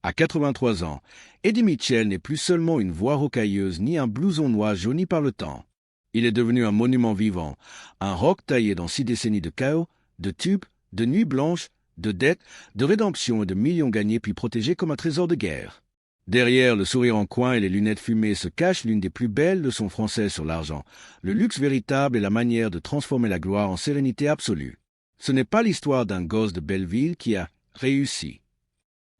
À 83 ans, Eddie Mitchell n'est plus seulement une voix rocailleuse ni un blouson noir jauni par le temps. Il est devenu un monument vivant, un rock taillé dans 6 décennies de chaos, de tubes, de nuits blanches, de dettes, de rédemption et de millions gagnés puis protégés comme un trésor de guerre. Derrière le sourire en coin et les lunettes fumées se cache l'une des plus belles leçons françaises sur l'argent, le luxe véritable et la manière de transformer la gloire en sérénité absolue. Ce n'est pas l'histoire d'un gosse de Belleville qui a réussi.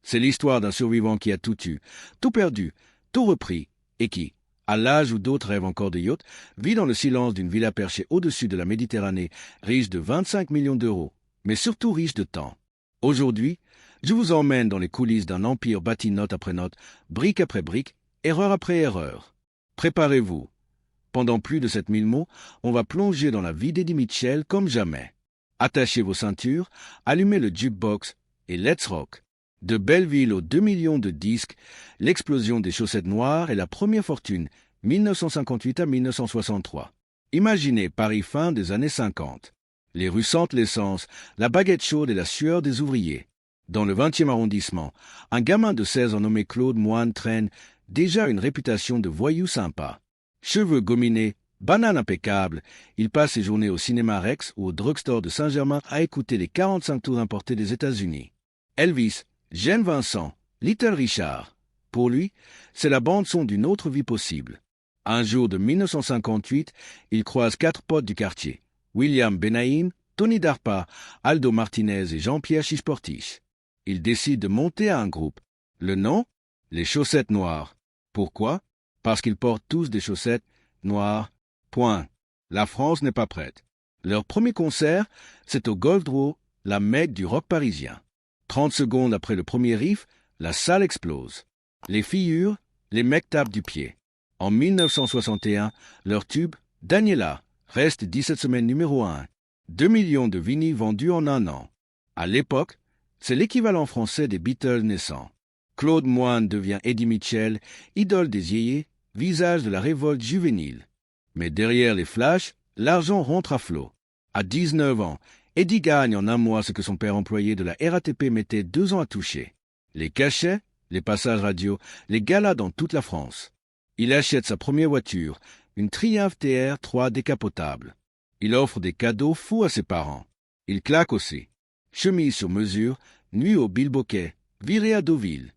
C'est l'histoire d'un survivant qui a tout eu, tout perdu, tout repris, et qui, à l'âge où d'autres rêvent encore de yachts, vit dans le silence d'une villa perchée au-dessus de la Méditerranée, riche de 25 millions d'euros, mais surtout riche de temps. Aujourd'hui, je vous emmène dans les coulisses d'un empire bâti note après note, brique après brique, erreur après erreur. Préparez-vous. Pendant plus de 7000 mots, on va plonger dans la vie d'Eddie Mitchell comme jamais. Attachez vos ceintures, allumez le jukebox et let's rock. De Belleville aux 2 millions de disques, l'explosion des chaussettes noires et la première fortune, 1958 à 1963. Imaginez Paris fin des années 50. Les rues sentent l'essence, la baguette chaude et la sueur des ouvriers. Dans le 20e arrondissement, un gamin de 16 ans nommé Claude Moine traîne déjà une réputation de voyou sympa. Cheveux gominés, banane impeccable, il passe ses journées au cinéma Rex ou au drugstore de Saint-Germain à écouter les 45 tours importés des États-Unis. Elvis, Gene Vincent, Little Richard. Pour lui, c'est la bande-son d'une autre vie possible. Un jour de 1958, il croise 4 potes du quartier. William Benaïm, Tony Darpa, Aldo Martinez et Jean-Pierre Chichportiche. Il décide de monter à un groupe. Le nom? Les Chaussettes Noires. Pourquoi? Parce qu'ils portent tous des chaussettes noires. Point. La France n'est pas prête. Leur premier concert, c'est au Goldrow, la mecque du rock parisien. 30 secondes après le premier riff, la salle explose. Les filles hurlent, les mecs tapent du pied. En 1961, leur tube, Daniela, reste 17 semaines numéro 1. 2 millions de vinyles vendus en un an. À l'époque, c'est l'équivalent français des Beatles naissants. Claude Moine devient Eddie Mitchell, idole des yéyés, visage de la révolte juvénile. Mais derrière les flashs, l'argent rentre à flot. À 19 ans, Eddie gagne en un mois ce que son père employé de la RATP mettait 2 ans à toucher. Les cachets, les passages radio, les galas dans toute la France. Il achète sa première voiture, une Triumph TR3 décapotable. Il offre des cadeaux fous à ses parents. Il claque aussi. Chemise sur mesure, nuit au Bilboquet, viré à Deauville.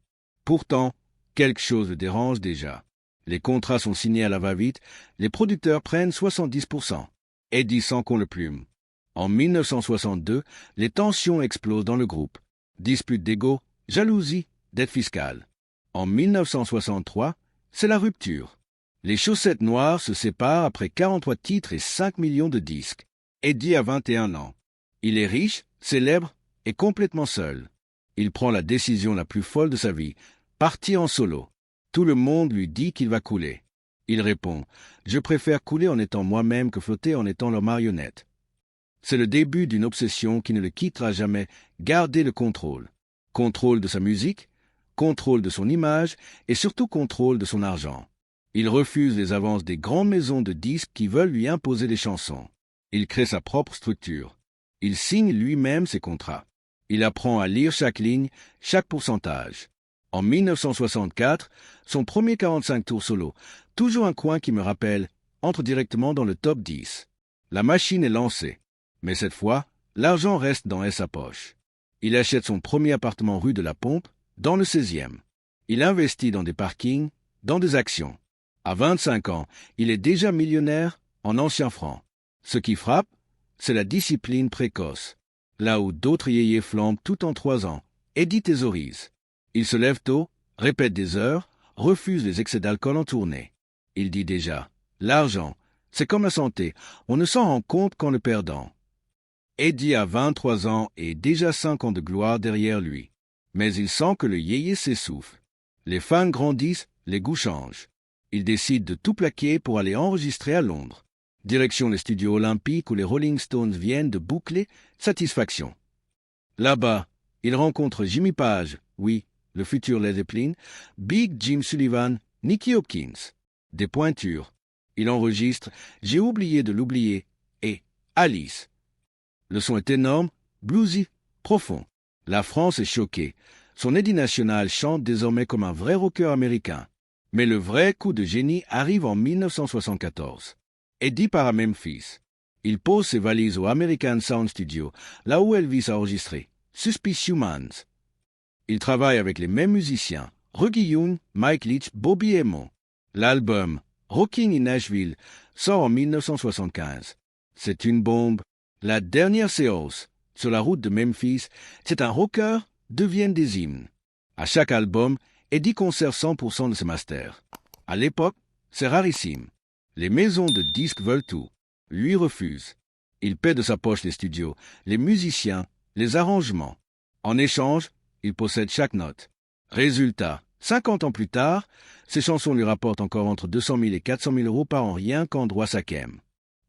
Pourtant, quelque chose le dérange déjà. Les contrats sont signés à la va-vite, les producteurs prennent 70%. Eddie sent qu'on le plume. En 1962, les tensions explosent dans le groupe. Disputes d'ego, jalousie, dette fiscale. En 1963, c'est la rupture. Les Chaussettes Noires se séparent après 43 titres et 5 millions de disques. Eddie a 21 ans. Il est riche, célèbre et complètement seul. Il prend la décision la plus folle de sa vie, partir en solo. Tout le monde lui dit qu'il va couler. Il répond « Je préfère couler en étant moi-même que flotter en étant leur marionnette ». C'est le début d'une obsession qui ne le quittera jamais, garder le contrôle. Contrôle de sa musique, contrôle de son image et surtout contrôle de son argent. Il refuse les avances des grandes maisons de disques qui veulent lui imposer des chansons. Il crée sa propre structure. Il signe lui-même ses contrats. Il apprend à lire chaque ligne, chaque pourcentage. En 1964, son premier 45 tours solo, toujours un coin qui me rappelle, entre directement dans le top 10. La machine est lancée. Mais cette fois, l'argent reste dans sa poche. Il achète son premier appartement rue de la Pompe, dans le 16e. Il investit dans des parkings, dans des actions. À 25 ans, il est déjà millionnaire en anciens francs. Ce qui frappe, c'est la discipline précoce. Là où d'autres yéyés flambent tout en 3 ans, Eddie thésaurise. Il se lève tôt, répète des heures, refuse les excès d'alcool en tournée. Il dit déjà, l'argent, c'est comme la santé, on ne s'en rend compte qu'en le perdant. Eddie a 23 ans et déjà 5 ans de gloire derrière lui. Mais il sent que le yéyé s'essouffle. Les fans grandissent, les goûts changent. Il décide de tout plaquer pour aller enregistrer à Londres. Direction les studios olympiques où les Rolling Stones viennent de boucler Satisfaction. Là-bas, il rencontre Jimmy Page, oui, le futur Led Zeppelin, Big Jim Sullivan, Nicky Hopkins. Des pointures. Il enregistre J'ai oublié de l'oublier et Alice. Le son est énorme, bluesy, profond. La France est choquée. Son Eddie national chante désormais comme un vrai rocker américain. Mais le vrai coup de génie arrive en 1974. Eddie part à Memphis. Il pose ses valises au American Sound Studio, là où Elvis a enregistré Suspicious Humans. Il travaille avec les mêmes musiciens, Reggie Young, Mike Leach, Bobby Emmons. L'album Rocking in Nashville sort en 1975. C'est une bombe. La dernière séance, sur la route de Memphis, c'est un rocker, deviennent des hymnes. À chaque album, Eddie conserve 100% de ses masters. À l'époque, c'est rarissime. Les maisons de disques veulent tout. Lui refuse. Il paie de sa poche les studios, les musiciens, les arrangements. En échange, il possède chaque note. Résultat, 50 ans plus tard, ses chansons lui rapportent encore entre 200 000 et 400 000 euros par an rien qu'en droits SACEM.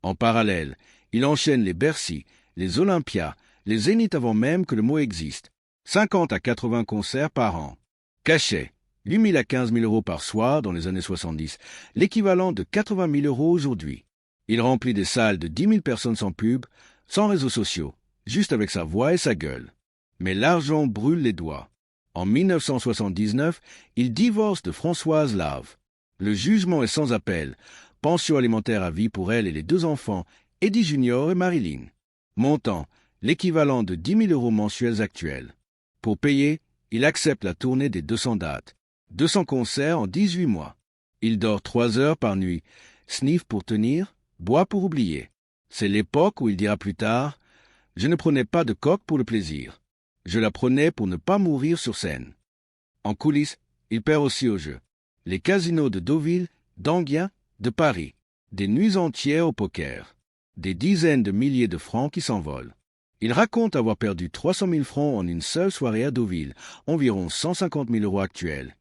En parallèle, il enchaîne les Bercy, les Olympias, les Zénith avant même que le mot existe. 50 à 80 concerts par an. Cachet, 8 000 à 15 000 euros par soir dans les années 70, l'équivalent de 80 000 euros aujourd'hui. Il remplit des salles de 10 000 personnes sans pub, sans réseaux sociaux, juste avec sa voix et sa gueule. Mais l'argent brûle les doigts. En 1979, il divorce de Françoise Lave. Le jugement est sans appel. Pension alimentaire à vie pour elle et les 2 enfants, Eddie Junior et Marilyn. Montant, l'équivalent de 10 000 euros mensuels actuels. Pour payer, il accepte la tournée des 200 dates. 200 concerts en 18 mois. Il dort 3 heures par nuit. Sniff pour tenir, boit pour oublier. C'est l'époque où il dira plus tard « Je ne prenais pas de coke pour le plaisir. Je la prenais pour ne pas mourir sur scène. » En coulisses, il perd aussi au jeu. Les casinos de Deauville, d'Enghien, de Paris. Des nuits entières au poker. Des dizaines de milliers de francs qui s'envolent. Il raconte avoir perdu 300 000 francs en une seule soirée à Deauville, environ 150 000 euros actuels.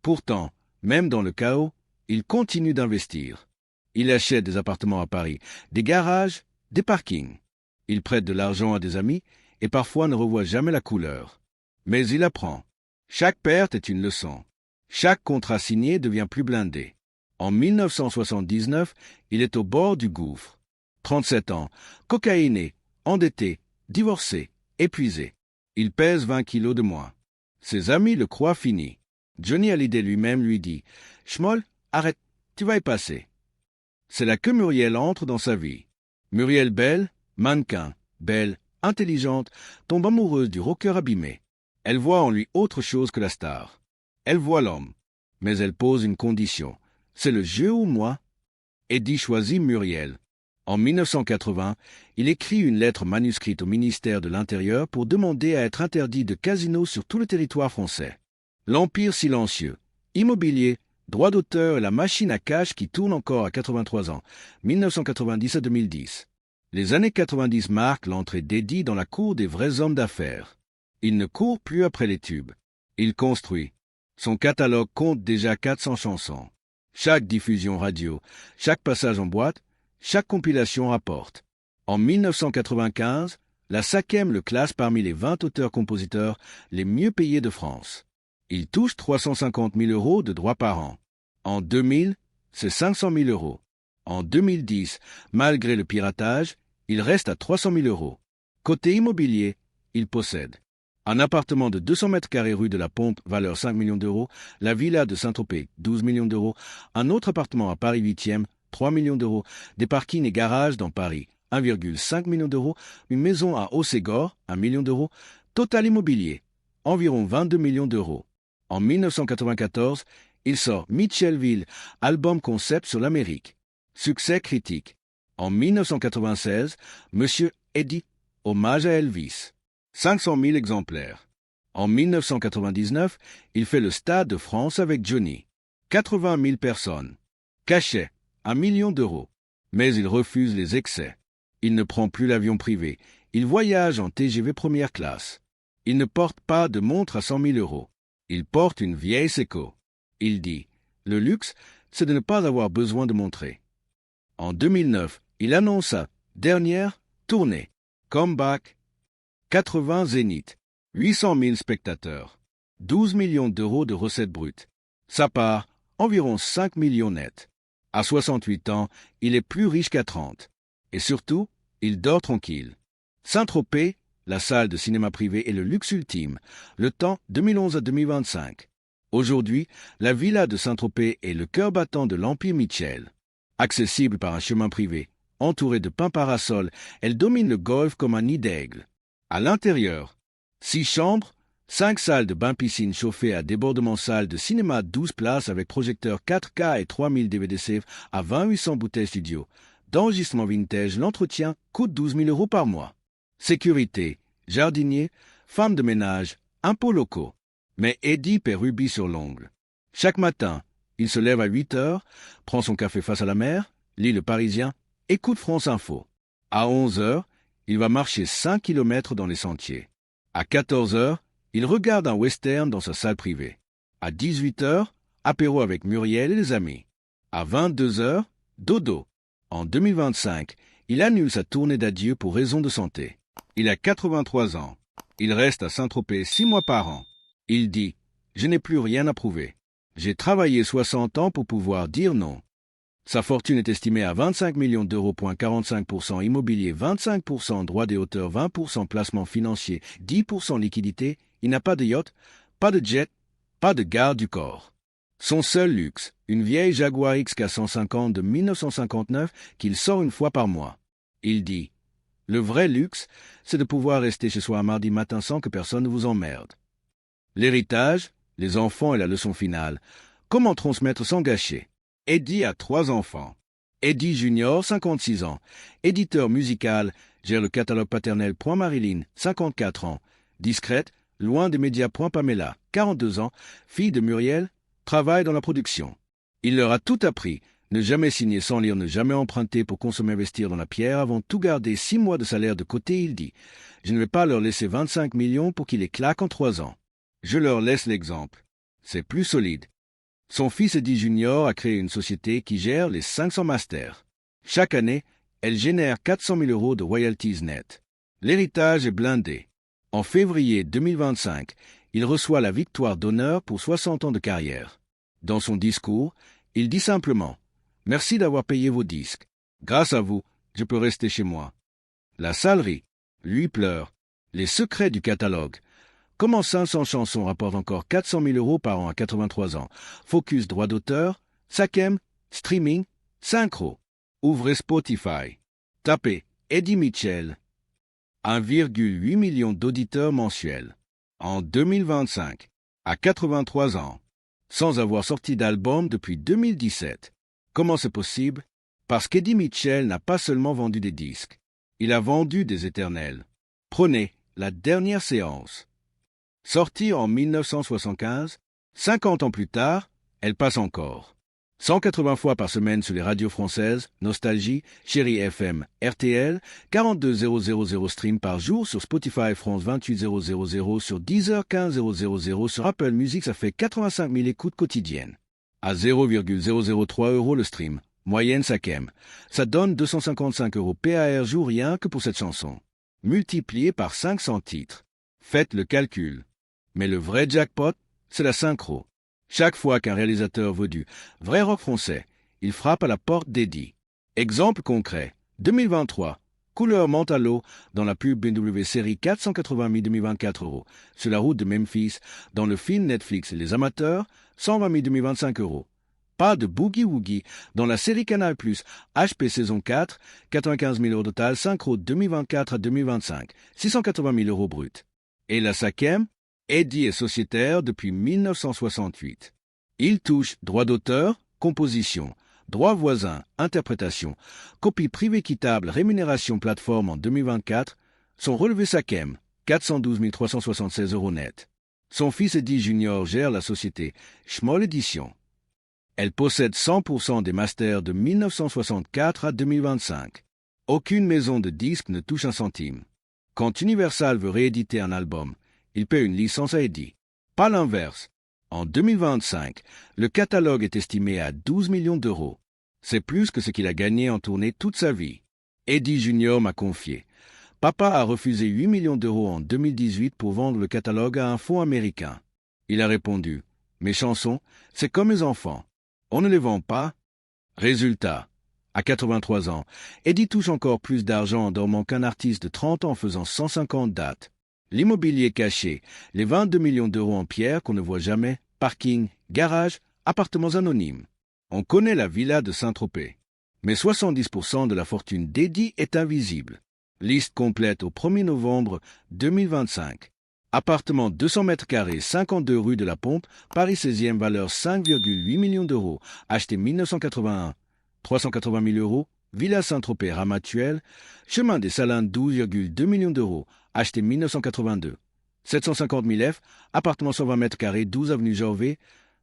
Pourtant, même dans le chaos, il continue d'investir. Il achète des appartements à Paris, des garages, des parkings. Il prête de l'argent à des amis et parfois ne revoit jamais la couleur. Mais il apprend. Chaque perte est une leçon. Chaque contrat signé devient plus blindé. En 1979, il est au bord du gouffre. 37 ans, cocaïné, endetté, divorcé, épuisé. Il pèse 20 kilos de moins. Ses amis le croient fini. Johnny Hallyday lui-même lui dit « Schmoll, arrête, tu vas y passer. » C'est là que Muriel entre dans sa vie. Muriel belle, mannequin, belle, intelligente, tombe amoureuse du rocker abîmé. Elle voit en lui autre chose que la star. Elle voit l'homme. Mais elle pose une condition. C'est le jeu ou moi? Eddie choisit Muriel. En 1980, il écrit une lettre manuscrite au ministère de l'Intérieur pour demander à être interdit de casinos sur tout le territoire français. L'empire silencieux, immobilier, droit d'auteur et la machine à cash qui tourne encore à 83 ans, 1990 à 2010. Les années 90 marquent l'entrée d'Eddie dans la cour des vrais hommes d'affaires. Il ne court plus après les tubes. Il construit. Son catalogue compte déjà 400 chansons. Chaque diffusion radio, chaque passage en boîte, chaque compilation rapporte. En 1995, la SACEM le classe parmi les 20 auteurs-compositeurs les mieux payés de France. Il touche 350 000 euros de droits par an. En 2000, c'est 500 000 euros. En 2010, malgré le piratage, il reste à 300 000 euros. Côté immobilier, il possède un appartement de 200 mètres carrés rue de la Pompe, valeur 5 millions d'euros, la villa de Saint-Tropez, 12 millions d'euros, un autre appartement à Paris 8e, 3 millions d'euros, des parkings et garages dans Paris, 1,5 million d'euros, une maison à Haut-Ségor, 1 million d'euros, total immobilier, environ 22 millions d'euros. En 1994, il sort Mitchellville, album concept sur l'Amérique. Succès critique. En 1996, Monsieur Eddie, hommage à Elvis. 500 000 exemplaires. En 1999, il fait le Stade de France avec Johnny. 80 000 personnes. Cachet, 1 million d'euros. Mais il refuse les excès. Il ne prend plus l'avion privé. Il voyage en TGV première classe. Il ne porte pas de montre à 100 000 euros. Il porte une vieille Seiko. Il dit « Le luxe, c'est de ne pas avoir besoin de montrer ». En 2009, il annonce sa dernière tournée. Comeback. 80 zéniths. 800 000 spectateurs. 12 millions d'euros de recettes brutes. Sa part, environ 5 millions nets. À 68 ans, il est plus riche qu'à 30. Et surtout, il dort tranquille. Saint-Tropez, la salle de cinéma privée est le luxe ultime, le temps 2011 à 2025. Aujourd'hui, la villa de Saint-Tropez est le cœur battant de l'Empire Michel. Accessible par un chemin privé, entourée de pins parasols, elle domine le golfe comme un nid d'aigle. À l'intérieur, 6 chambres, 5 salles de bain-piscine chauffées à débordement, salle de cinéma 12 places avec projecteur 4K et 3000 DVD à 2800 bouteilles studio. D'enregistrement vintage, l'entretien coûte 12 000 € par mois. Sécurité, jardinier, femme de ménage, impôts locaux. Mais Eddie paie rubis sur l'ongle. Chaque matin, il se lève à 8 heures, prend son café face à la mer, lit Le Parisien, écoute France Info. À 11 heures, il va marcher 5 kilomètres dans les sentiers. À 14 heures, il regarde un western dans sa salle privée. À 18 heures, apéro avec Muriel et les amis. À 22 heures, dodo. En 2025, il annule sa tournée d'adieu pour raison de santé. Il a 83 ans. Il reste à Saint-Tropez 6 mois par an. Il dit « Je n'ai plus rien à prouver. J'ai travaillé 60 ans pour pouvoir dire non. » Sa fortune est estimée à 25 millions d'euros. 45% immobilier, 25% droit des auteurs, 20% placement financier, 10% liquidité. Il n'a pas de yacht, pas de jet, pas de garde du corps. Son seul luxe, une vieille Jaguar XK150 de 1959 qu'il sort une fois par mois. Il dit « Le vrai luxe, c'est de pouvoir rester chez soi un mardi matin sans que personne ne vous emmerde. » L'héritage, les enfants et la leçon finale. Comment transmettre sans gâcher? Eddie a 3 enfants. Eddie Junior, 56 ans. Éditeur musical, gère le catalogue paternel. Marilyn, 54 ans. Discrète, loin des médias. Pamela, 42 ans. Fille de Muriel, travaille dans la production. Il leur a tout appris. Ne jamais signer sans lire, ne jamais emprunter pour consommer, investir dans la pierre. Avant tout garder 6 mois de salaire de côté, il dit « Je ne vais pas leur laisser 25 millions pour qu'ils les claquent en 3 ans. Je leur laisse l'exemple. C'est plus solide. » Son fils Eddie Junior a créé une société qui gère les 500 masters. Chaque année, elle génère 400 000 € de royalties net. L'héritage est blindé. En février 2025, il reçoit la victoire d'honneur pour 60 ans de carrière. Dans son discours, il dit simplement « Merci d'avoir payé vos disques. Grâce à vous, je peux rester chez moi. » La salerie, lui, pleure. Les secrets du catalogue. Comment 500 chansons rapportent encore 400 000 € par an à 83 ans? Focus droit d'auteur, Sakem, streaming, synchro. Ouvrez Spotify. Tapez Eddie Mitchell. 1,8 million d'auditeurs mensuels. En 2025, à 83 ans, sans avoir sorti d'album depuis 2017. Comment c'est possible? Parce qu'Eddie Mitchell n'a pas seulement vendu des disques. Il a vendu des éternels. Prenez La Dernière Séance. Sortie en 1975, 50 ans plus tard, elle passe encore. 180 fois par semaine sur les radios françaises, Nostalgie, Chérie FM, RTL, 42 000 streams par jour sur Spotify France, 28 000 sur Deezer, 15 000 sur Apple Music, ça fait 85 000 écoutes quotidiennes. À 0,003 € le stream, moyenne Sakem, ça donne 255 € PAR jour rien que pour cette chanson. Multiplié par 500 titres. Faites le calcul. Mais le vrai jackpot, c'est la synchro. Chaque fois qu'un réalisateur veut du vrai rock français, il frappe à la porte d'Eddie. Exemple concret, 2023, couleur menthe à l'eau dans la pub BMW série 480 000 2024 €. Sur la route de Memphis, dans le film Netflix Les Amateurs, 120 000 2025 €. Pas de Boogie Woogie dans la série Canal+, HP saison 4, 95 000 € total, synchro 2024 à 2025, 680 000 € brut. Et la Sakem, Eddie est sociétaire depuis 1968. Il touche droit d'auteur, composition, droit voisin, interprétation, copie privée équitable, rémunération plateforme en 2024, son relevé Sakem, 412 376 € net. Son fils Eddie Junior gère la société Schmoll Édition. Elle possède 100% des masters de 1964 à 2025. Aucune maison de disques ne touche un centime. Quand Universal veut rééditer un album, il paie une licence à Eddie. Pas l'inverse. En 2025, le catalogue est estimé à 12 millions d'euros. C'est plus que ce qu'il a gagné en tournée toute sa vie. Eddie Junior m'a confié. Papa a refusé 8 millions d'euros en 2018 pour vendre le catalogue à un fonds américain. Il a répondu, « Mes chansons, c'est comme mes enfants. On ne les vend pas. » Résultat, À 83 ans, Eddie touche encore plus d'argent en dormant qu'un artiste de 30 ans faisant 150 dates. L'immobilier caché, les 22 millions d'euros en pierre qu'on ne voit jamais, parking, garage, appartements anonymes. On connaît la villa de Saint-Tropez. Mais 70% de la fortune d'Eddie est invisible. Liste complète au 1er novembre 2025. Appartement 200 mètres carrés, 52 rue de la Pompe, Paris 16e, valeur 5,8 millions d'euros, acheté 1981, 380 000 euros, Villa Saint-Tropez, Ramatuelle, chemin des Salins, 12,2 millions d'euros, acheté 1982, 750 000 F, appartement 120 mètres carrés, 12 avenue Jorvet,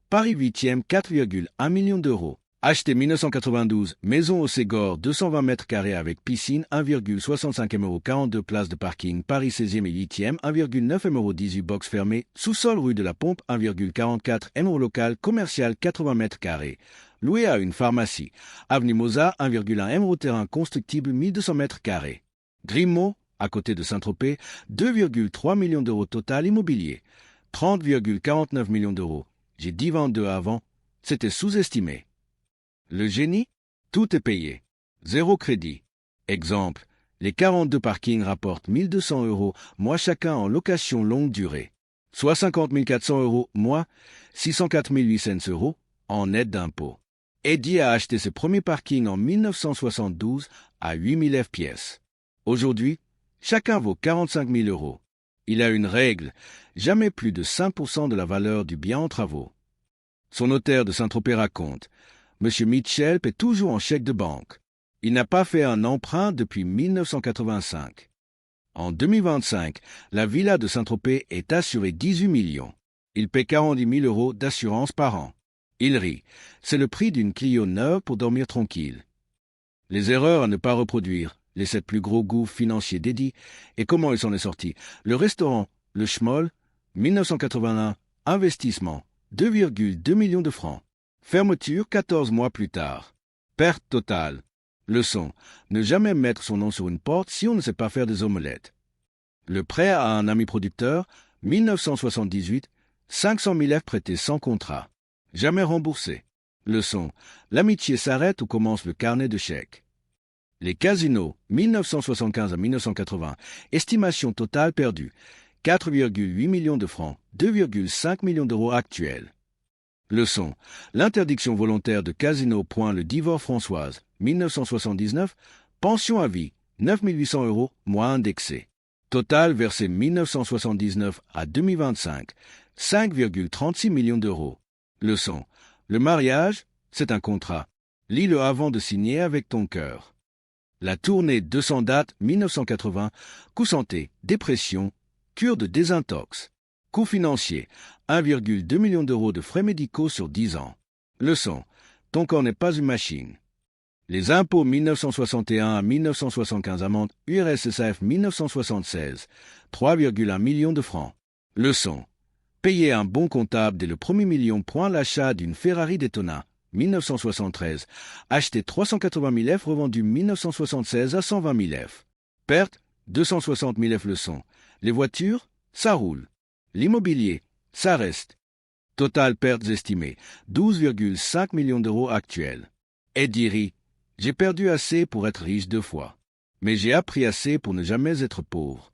Paris 8e, 4,1 millions d'euros. Acheté 1992, maison au Ségor, 220 mètres carrés avec piscine, 1,65 M €, 42 places de parking, Paris 16e et 8e, 1,9 M €, 18 box fermées, sous-sol rue de la Pompe, 1,44 M € local, commercial, 80 mètres carrés. Loué à une pharmacie. Avenue Mozart, 1,1 M € terrain constructible, 1200 mètres carrés. Grimaud, à côté de Saint-Tropez, 2,3 millions d'euros total immobilier. 30,49 millions d'euros. J'ai dit 22 avant, c'était sous-estimé. Le génie, tout est payé. Zéro crédit. Exemple, les 42 parkings rapportent 1200 €, mois chacun en location longue durée. Soit 50 400 €, mois, 604 800 € en aide d'impôt. Eddie a acheté ses premiers parkings en 1972 à 8 000 F pièces. Aujourd'hui, chacun vaut 45 000 €. Il a une règle, jamais plus de 5% de la valeur du bien en travaux. Son notaire de Saint-Tropez raconte, M. Mitchell paie toujours en chèque de banque. Il n'a pas fait un emprunt depuis 1985. En 2025, la villa de Saint-Tropez est assurée 18 millions. Il paie 40 000 € d'assurance par an. Il rit. C'est le prix d'une Clio neuve pour dormir tranquille. Les erreurs à ne pas reproduire, les 7 plus gros gouffres financiers d'Eddie, et comment il s'en est sorti. Le restaurant, le Schmoll, 1981, investissement, 2,2 millions de francs. Fermeture 14 mois plus tard. Perte totale. Leçon. Ne jamais mettre son nom sur une porte si on ne sait pas faire des omelettes. Le prêt à un ami producteur, 1978, 500 000 F prêtés sans contrat. Jamais remboursé. Leçon. L'amitié s'arrête où commence le carnet de chèques. Les casinos, 1975 à 1980, estimation totale perdue, 4,8 millions de francs, 2,5 millions d'euros actuels. Leçon. L'interdiction volontaire de casino. Le divorce Françoise, 1979, pension à vie, 9 800 €, mois indexé. Total versé 1979 à 2025, 5,36 millions d'euros. Leçon. Le mariage, c'est un contrat. Lis-le avant de signer avec ton cœur. La tournée 200 dates 1980, coût santé, dépression, cure de désintox. Coût financier, 1,2 million d'euros de frais médicaux sur 10 ans. Leçon. Ton corps n'est pas une machine. Les impôts 1961 à 1975 amende URSSAF 1976, 3,1 millions de francs. Leçon. Payer un bon comptable dès le premier million. L'achat d'une Ferrari Daytona, 1973. Acheter 380 000 F revendu 1976 à 120 000 F. Perte, 260 000 F. Leçon. Les voitures, ça roule. L'immobilier, ça reste. Total pertes estimées, 12,5 millions d'euros actuels. Eddie rit. J'ai perdu assez pour être riche 2 fois. Mais j'ai appris assez pour ne jamais être pauvre.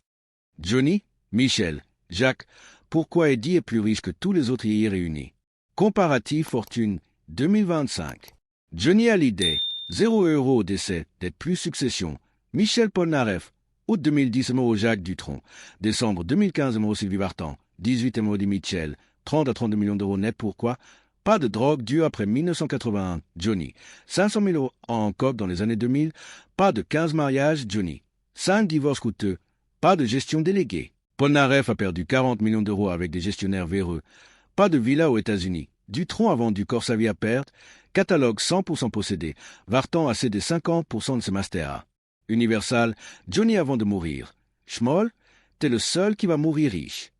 Johnny, Michel, Jacques, pourquoi Eddie est plus riche que tous les autres hier réunis? Comparatif fortune 2025. Johnny Hallyday, 0 € au décès, d'être plus succession. Michel Polnareff, août 2010 au Jacques Dutronc. Décembre 2015 au Sylvie Vartan. 18 € Mitchell. 30 à 32 millions d'euros net. Pourquoi? Pas de drogue due après 1981. Johnny. 500 000 € en coque dans les années 2000. Pas de 15 mariages. Johnny. 5 divorces coûteux. Pas de gestion déléguée. Polnareff a perdu 40 millions d'euros avec des gestionnaires véreux. Pas de villa aux États-Unis. Dutronc a vendu Corsa-Vie à perte. Catalogue 100% possédé. Vartan a cédé 50% de ses Mastera. Universal, Johnny avant de mourir. Schmoll, t'es le seul qui va mourir riche.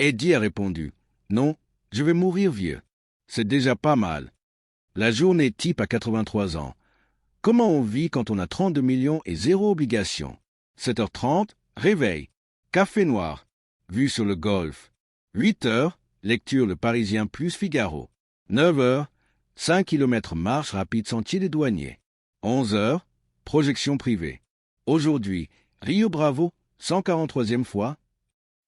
Eddie a répondu, non, je vais mourir vieux. C'est déjà pas mal. La journée type à 83 ans. Comment on vit quand on a 32 millions et 0 obligation? 7h30, réveil. Café noir. Vue sur le golfe. 8h, lecture Le Parisien plus Figaro. 9h, 5 km marche rapide sentier des douaniers. 11 heures, projection privée. Aujourd'hui, Rio Bravo, 143e fois.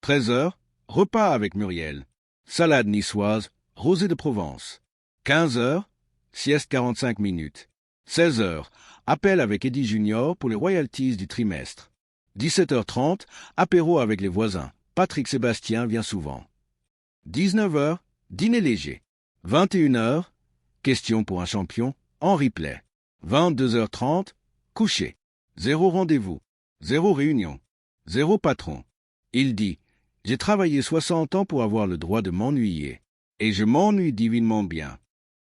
13 heures, repas avec Muriel. Salade niçoise, rosée de Provence. 15 heures, sieste 45 minutes. 16 heures, appel avec Eddie Junior pour les royalties du trimestre. 17h30, apéro avec les voisins. Patrick Sébastien vient souvent. 19 heures, dîner léger. 21 heures, question pour un champion, en replay. 22h30, coucher. 0 rendez-vous. 0 réunion. 0 patron. Il dit, j'ai travaillé 60 ans pour avoir le droit de m'ennuyer. Et je m'ennuie divinement bien.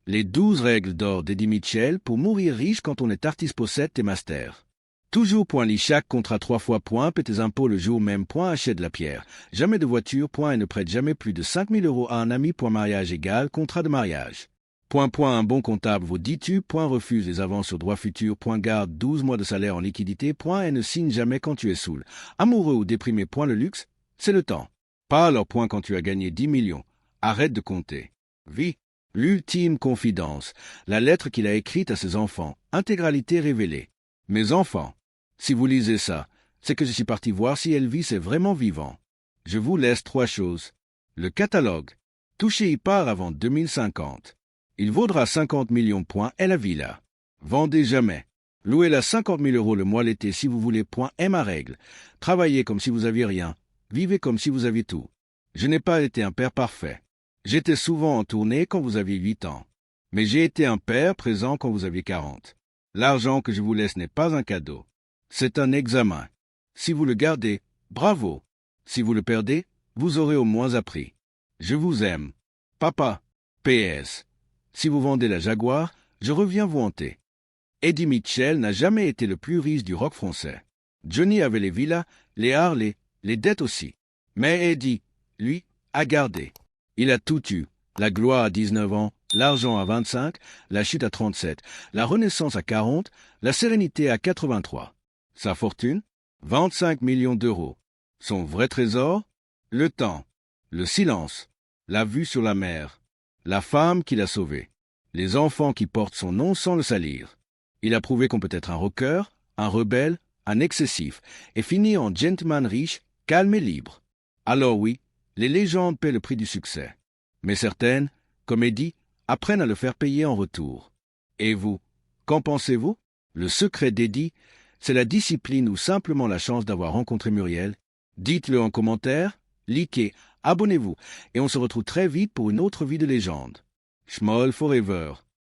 Les 12 règles d'or d'Eddie Mitchell pour mourir riche quand on est artiste possède tes masters. Toujours point lit chaque contrat 3 fois point, paie tes impôts le jour même point, achète la pierre. Jamais de voiture point et ne prête jamais plus de 5 000 € à un ami point mariage égal, contrat de mariage. Point un bon comptable vaut 10 tubes, point refuse les avances sur droit futur, point garde 12 mois de salaire en liquidité, point et ne signe jamais quand tu es saoul. Amoureux ou déprimé point le luxe, c'est le temps. Pas alors point quand tu as gagné 10 millions. Arrête de compter. Vie. L'ultime confidence. La lettre qu'il a écrite à ses enfants. Intégralité révélée. Mes enfants, si vous lisez ça, c'est que je suis parti voir si Elvis est vraiment vivant. Je vous laisse 3 choses. Le catalogue. Touché y part avant 2050. Il vaudra 50 millions points et la villa. Vendez jamais. Louez-la 50 000 € le mois l'été si vous voulez point est ma règle. Travaillez comme si vous aviez rien. Vivez comme si vous aviez tout. Je n'ai pas été un père parfait. J'étais souvent en tournée quand vous aviez 8 ans. Mais j'ai été un père présent quand vous aviez 40. L'argent que je vous laisse n'est pas un cadeau. C'est un examen. Si vous le gardez, bravo. Si vous le perdez, vous aurez au moins appris. Je vous aime. Papa. PS. Si vous vendez la Jaguar, je reviens vous hanter. Eddie Mitchell n'a jamais été le plus riche du rock français. Johnny avait les villas, les Harley, les dettes aussi. Mais Eddie, lui, a gardé. Il a tout eu. La gloire à 19 ans, l'argent à 25, la chute à 37, la renaissance à 40, la sérénité à 83. Sa fortune, 25 millions d'euros. Son vrai trésor, le temps, le silence, la vue sur la mer, la femme qui l'a sauvé, les enfants qui portent son nom sans le salir. Il a prouvé qu'on peut être un rocker, un rebelle, un excessif, et finir en gentleman riche, calme et libre. Alors oui, les légendes paient le prix du succès. Mais certaines, comme Eddie, apprennent à le faire payer en retour. Et vous, qu'en pensez-vous? Le secret d'Eddie, c'est la discipline ou simplement la chance d'avoir rencontré Muriel? Dites-le en commentaire, likez, abonnez-vous, et on se retrouve très vite pour une autre vie de légende. Schmoll forever.